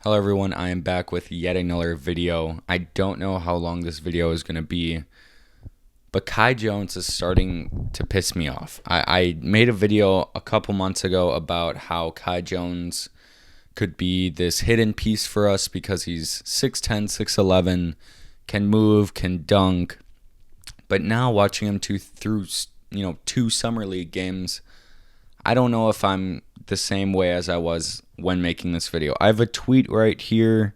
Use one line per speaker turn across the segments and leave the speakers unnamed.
Hello everyone, I am back with yet another video. I don't know how long this video is going to be, but Kai Jones is starting to piss me off. I made a video a couple months ago about how Kai Jones could be this hidden piece for us because he's 6'10", 6'11", can move, can dunk. But now watching him through two summer league games, I don't know if I'm the same way as I was when making this video. I have a tweet right here,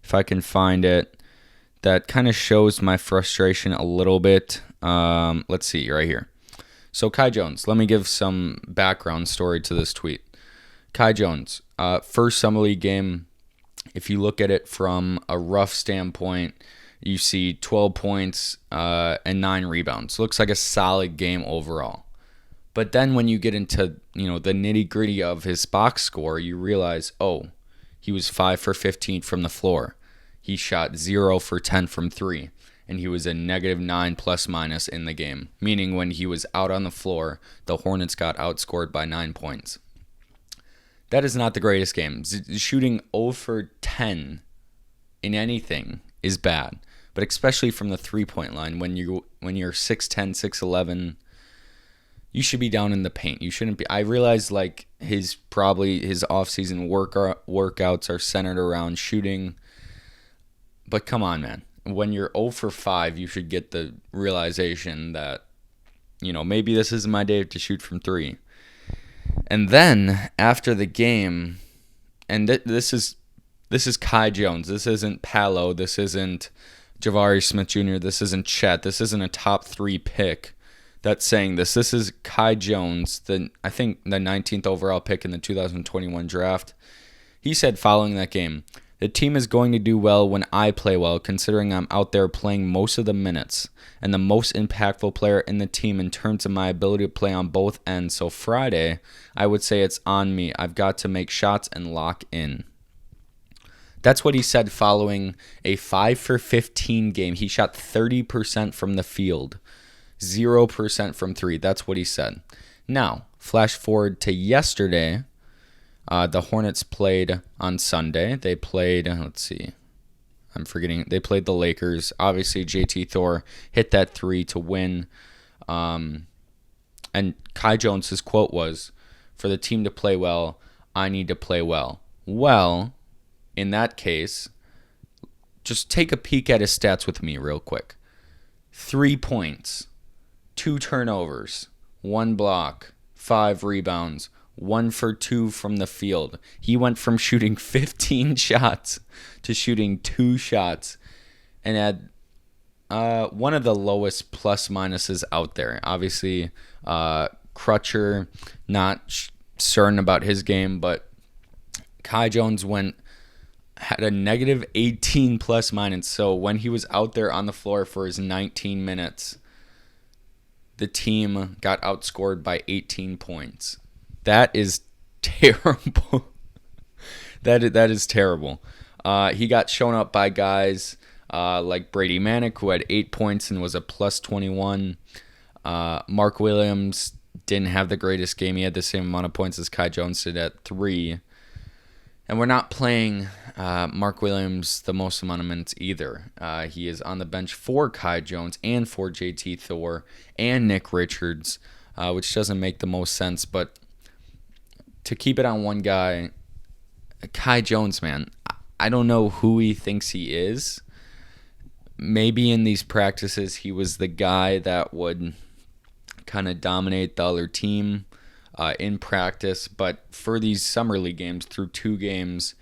if I can find it, that kind of shows my frustration a little bit. Let's see, right here. So Kai Jones, let me give some background story to this tweet. Kai Jones, first summer league game, if you look at it from a rough standpoint, you see 12 points and 9 rebounds. Looks like a solid game overall. But then when you get into, the nitty-gritty of his box score, you realize, he was 5 for 15 from the floor. He shot 0 for 10 from 3, and he was a -9 plus-minus in the game, meaning when he was out on the floor, the Hornets got outscored by 9 points. That is not the greatest game. Shooting 0 for 10 in anything is bad, but especially from the three-point line when you're 6'10", 6'11", you should be down in the paint. You shouldn't be. I realize his off-season workouts are centered around shooting. But come on, man. When you're 0 for 5, you should get the realization that, maybe this isn't my day to shoot from 3. And then after the game, and this is Kai Jones. This isn't Paolo. This isn't Jabari Smith Jr. This isn't Chet. This isn't a top 3 pick that's saying this. This is Kai Jones, I think the 19th overall pick in the 2021 draft. He said following that game, "The team is going to do well when I play well, considering I'm out there playing most of the minutes and the most impactful player in the team in terms of my ability to play on both ends. So Friday, I would say it's on me. I've got to make shots and lock in." That's what he said following a 5 for 15 game. He shot 30% from the field. 0% from 3. That's what he said. Now, flash forward to yesterday. The Hornets played on Sunday. They played, they played the Lakers. Obviously, JT Thor hit that 3 to win. And Kai Jones' quote was, "For the team to play well, I need to play well." Well, in that case, just take a peek at his stats with me real quick. 3 points. 2 turnovers, 1 block, 5 rebounds, 1 for 2 from the field. He went from shooting 15 shots to shooting 2 shots and had one of the lowest plus-minuses out there. Obviously, Crutcher, not certain about his game, but Kai Jones had a -18 plus-minus. So when he was out there on the floor for his 19 minutes, the team got outscored by 18 points. That is terrible. That is terrible. He got shown up by guys like Brady Manick, who had 8 points and was a +21. Mark Williams didn't have the greatest game. He had the same amount of points as Kai Jones did at 3. And we're not playing Mark Williams the most amount of minutes either. He is on the bench for Kai Jones and for JT Thor and Nick Richards, which doesn't make the most sense. But to keep it on one guy, Kai Jones, man, I don't know who he thinks he is. Maybe in these practices he was the guy that would kind of dominate the other team in practice, but for these summer league games, through 2 games,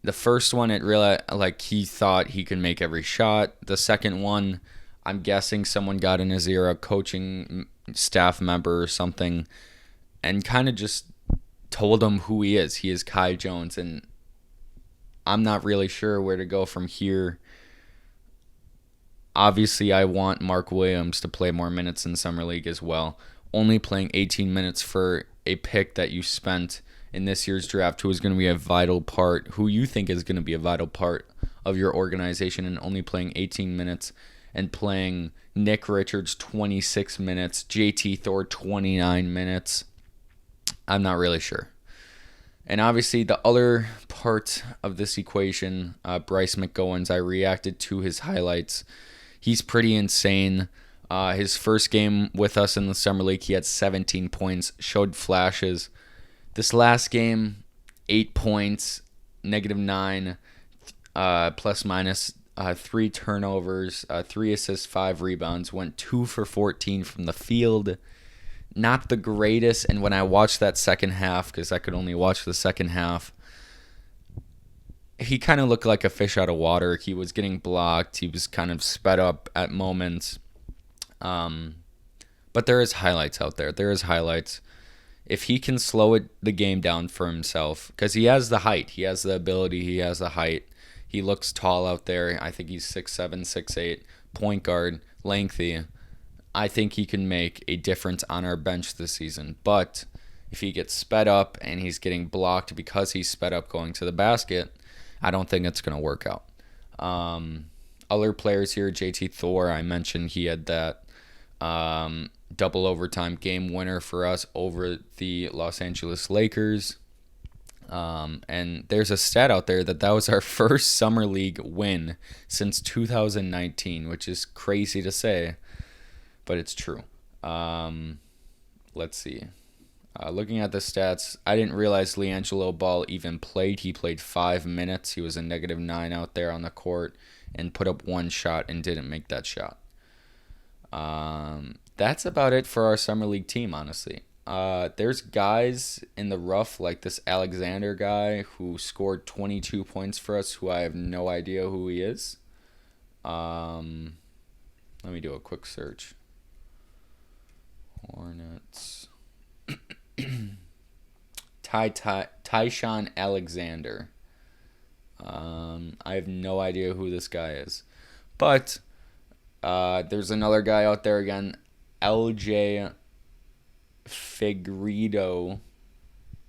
the first one, he thought he could make every shot. The second one, I'm guessing someone got in his ear, a coaching staff member or something, and kind of just told him who he is. He is Kai Jones, and I'm not really sure where to go from here. Obviously, I want Mark Williams to play more minutes in Summer League as well. Only playing 18 minutes for a pick that you spent in this year's draft who is going to be a vital part, who you think is going to be a vital part of your organization, and only playing 18 minutes and playing Nick Richards 26 minutes, JT Thor 29 minutes. I'm not really sure. And obviously, the other part of this equation, Bryce McGowens, I reacted to his highlights. He's pretty insane. His first game with us in the Summer League, he had 17 points, showed flashes. This last game, 8 points, -9, plus minus, 3 turnovers, 3 assists, 5 rebounds, went 2 for 14 from the field. Not the greatest, and when I watched that second half, because I could only watch the second half, he kind of looked like a fish out of water. He was getting blocked. He was kind of sped up at moments. But there is highlights out there. There is highlights. If he can slow the game down for himself, because he has the height, he has the ability, he has the height. He looks tall out there. I think he's 6'7", 6'8", point guard, lengthy. I think he can make a difference on our bench this season. But if he gets sped up and he's getting blocked because he's sped up going to the basket, I don't think it's going to work out. Other players here, JT Thor, I mentioned he had that double overtime game winner for us over the Los Angeles Lakers. And there's a stat out there that was our first Summer League win since 2019, which is crazy to say, but it's true. Let's see. Looking at the stats, I didn't realize LiAngelo Ball even played. He played 5 minutes. He was a -9 out there on the court and put up 1 shot and didn't make that shot. That's about it for our Summer League team, honestly. There's guys in the rough, like this Alexander guy who scored 22 points for us, who I have no idea who he is. Let me do a quick search. Hornets. Tyshawn Alexander. I have no idea who this guy is. But there's another guy out there again, LJ Figueiredo,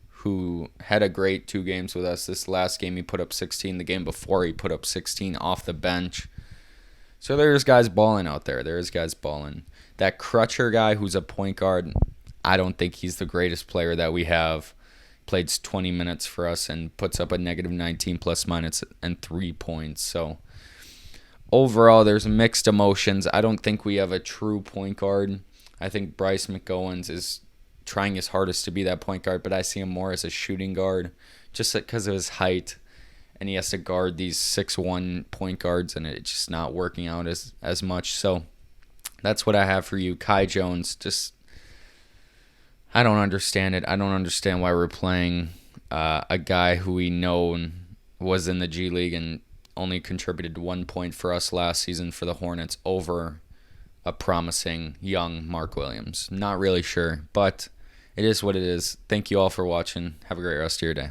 who had a great 2 games with us. This last game he put up 16. The game before he put up 16 off the bench. So there's guys balling out there. There's guys balling. That Crutcher guy who's a point guard, I don't think he's the greatest player that we have. Plays 20 minutes for us and puts up a -19 plus minus and 3 points. So overall, there's mixed emotions. I don't think we have a true point guard. I think Bryce McGowens is trying his hardest to be that point guard, but I see him more as a shooting guard just because of his height. And he has to guard these 6'1" point guards, and it's just not working out as much. So that's what I have for you. Kai Jones, just I don't understand it. I don't understand why we're playing a guy who we know was in the G League and only contributed 1 point for us last season for the Hornets over a promising young Mark Williams. Not really sure, but it is what it is. Thank you all for watching. Have a great rest of your day.